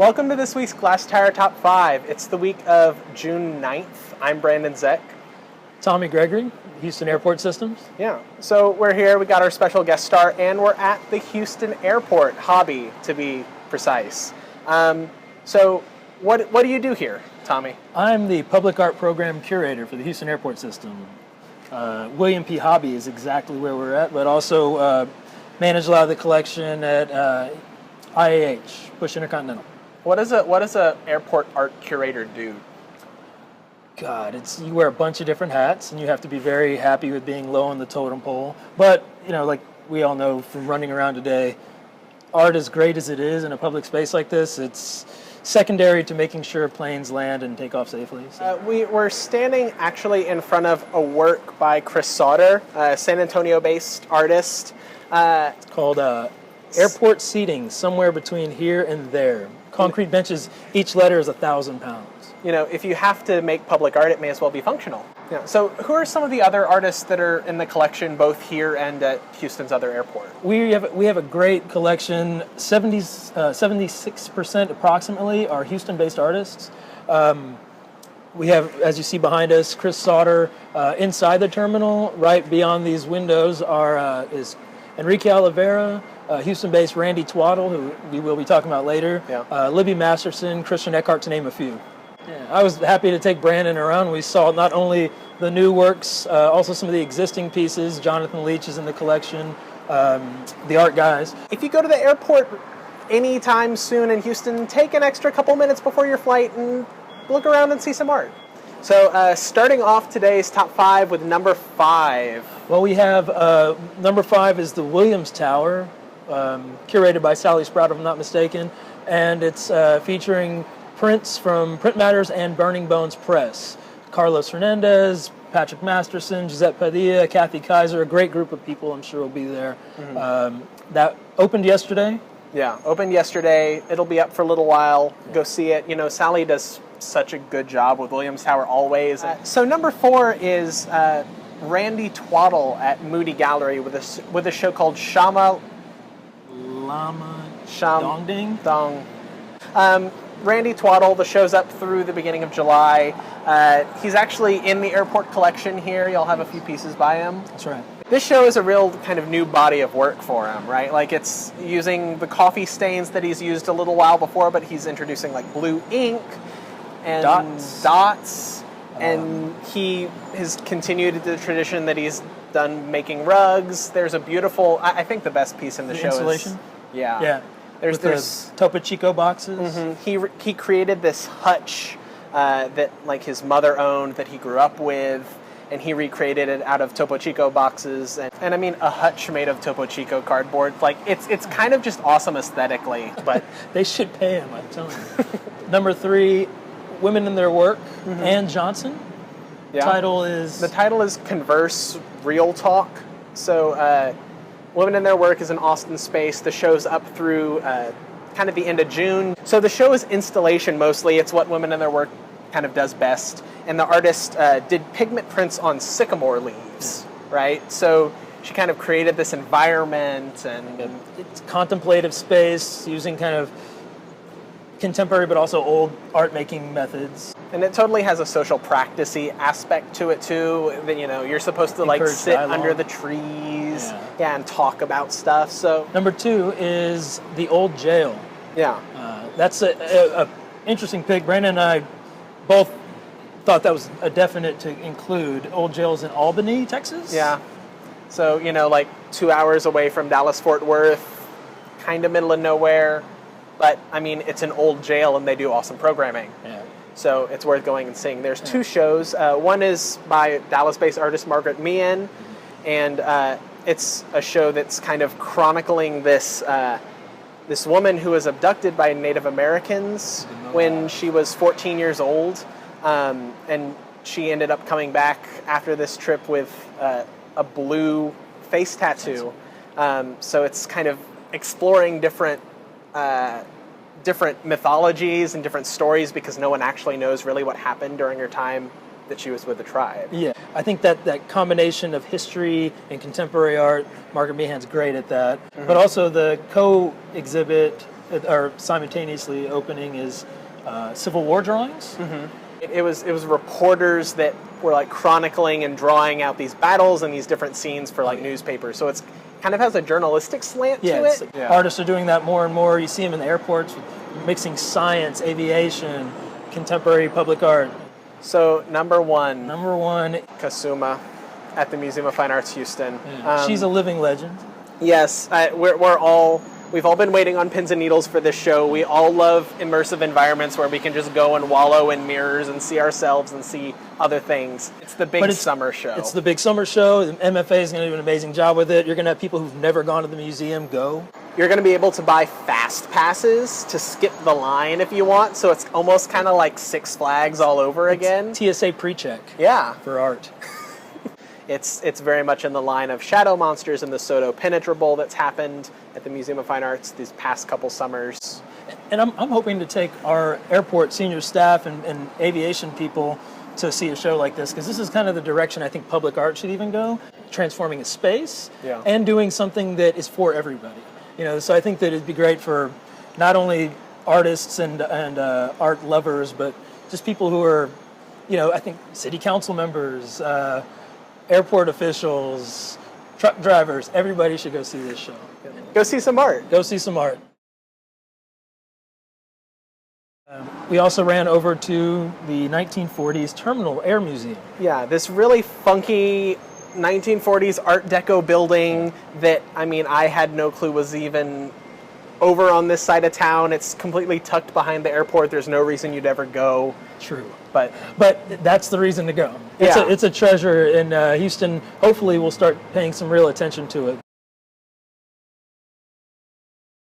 Welcome to this week's Glasstire Top 5. It's the week of June 9th. I'm Brandon Zech. Tommy Gregory, Houston Airport Systems. Yeah, so we're here, we got our special guest star, and we're at the Houston Airport Hobby, to be precise. So what do you do here, Tommy? I'm the Public Art Program Curator for the Houston Airport System. William P. Hobby is exactly where we're at, but also manage a lot of the collection at IAH, Bush Intercontinental. What does a airport art curator do? God, you wear a bunch of different hats, and you have to be very happy with being low on the totem pole. But, like we all know from running around today, art, as great as it is in a public space like this, it's secondary to making sure planes land and take off safely. So. We're standing actually in front of a work by Chris Sauter, a San Antonio-based artist. It's called Airport Seating, somewhere between here and there. Concrete benches, each letter is 1,000 pounds. If you have to make public art, it may as well be functional. Yeah. So who are some of the other artists that are in the collection, both here and at Houston's other airport? We have a great collection. 76% approximately are Houston-based artists. We have, as you see behind us, Chris Sauter. Inside the terminal, right beyond these windows, is Enrique Oliveira, Houston-based Randy Twaddle, who we will be talking about later, Libby Masterson, Christian Eckart, to name a few. Yeah, I was happy to take Brandon around. We saw not only the new works, also some of the existing pieces. Jonathan Leach is in the collection, the art guys. If you go to the airport anytime soon in Houston, take an extra couple minutes before your flight and look around and see some art. So starting off today's top 5 with number 5. Well, we have number 5 is the Williams Tower, curated by Sally Sprout, if I'm not mistaken, and it's featuring prints from Print Matters and Burning Bones Press. Carlos Hernandez, Patrick Masterson, Giuseppe Padilla, Kathy Kaiser, a great group of people I'm sure will be there. Mm-hmm. That opened yesterday. Yeah, opened yesterday. It'll be up for a little while. Go see it. Sally does such a good job with Williams Tower always. So number 4 is Randy Twaddle at Moody Gallery with a show called Shama Lama Dong. Randy Twaddle, the show's up through the beginning of July. He's actually in the airport collection here. You'll have a few pieces by him. That's right. This show is a real kind of new body of work for him, right? Like, it's using the coffee stains that he's used a little while before, but he's introducing like blue ink and dots. And he has continued the tradition that he's done making rugs. There's a beautiful, I think the best piece in the show installation? Yeah. There's Topo Chico boxes. Mm-hmm. He created this hutch that like his mother owned that he grew up with, and he recreated it out of Topo Chico boxes, and I mean a hutch made of Topo Chico cardboard. Like it's kind of just awesome aesthetically. But they should pay him, I'm telling you. Number 3, Women in Their Work. Mm-hmm. Ann Johnson. Yeah. The title is Converse Real Talk. So. Women in Their Work is in Austin space. The show's up through kind of the end of June. So the show is installation mostly. It's what Women in Their Work kind of does best. And the artist did pigment prints on sycamore leaves, right? So she kind of created this environment and it's contemplative space using kind of contemporary but also old art making methods. And it totally has a social practice-y aspect to it too. That you're supposed to like sit under the trees, and talk about stuff. So number 2 is the Old Jail. Yeah, that's a interesting pick. Brandon and I both thought that was a definite to include. Old Jail's in Albany, Texas. Yeah. So like 2 hours away from Dallas-Fort Worth, kind of middle of nowhere. But, I mean, it's an old jail, and they do awesome programming. Yeah. So it's worth going and seeing. There's 2 shows. One is by Dallas-based artist Margaret Meehan, and it's a show that's kind of chronicling this woman who was abducted by Native Americans when she was 14 years old, and she ended up coming back after this trip with a blue face tattoo. So it's kind of exploring different mythologies and different stories because no one actually knows really what happened during her time that she was with the tribe. Yeah, I think that combination of history and contemporary art, Margaret Meehan's great at that, but also the co-exhibit or simultaneously opening is Civil War drawings. It was reporters that were like chronicling and drawing out these battles and these different scenes for like newspapers. So it's kind of has a journalistic slant to it. Artists are doing that more and more. You see them in the airports mixing science, aviation, contemporary public art. So number one, Kusama at the Museum of Fine Arts, Houston. She's a living legend. Yes, we've all been waiting on pins and needles for this show. We all love immersive environments where we can just go and wallow in mirrors and see ourselves and see other things. It's the big summer show. It's the big summer show. The MFA is going to do an amazing job with it. You're going to have people who've never gone to the museum go. You're going to be able to buy fast passes to skip the line if you want, so it's almost kind of like Six Flags all over again. TSA pre-check. Yeah. For art. It's very much in the line of Shadow Monsters and the Soto Penetrable that's happened at the Museum of Fine Arts these past couple summers. And I'm hoping to take our airport senior staff and aviation people to see a show like this, because this is kind of the direction I think public art should even go, transforming a space and doing something that is for everybody. So I think that it'd be great for not only artists and art lovers, but just people who are, I think city council members, airport officials, truck drivers, everybody should go see this show. Go see some art. Go see some art. We also ran over to the 1940s Terminal Air Museum. Yeah, this really funky 1940s Art Deco building that, I had no clue was even over on this side of town. It's completely tucked behind the airport. There's no reason you'd ever go. True. But that's the reason to go. It's a treasure in Houston. Hopefully we'll start paying some real attention to it.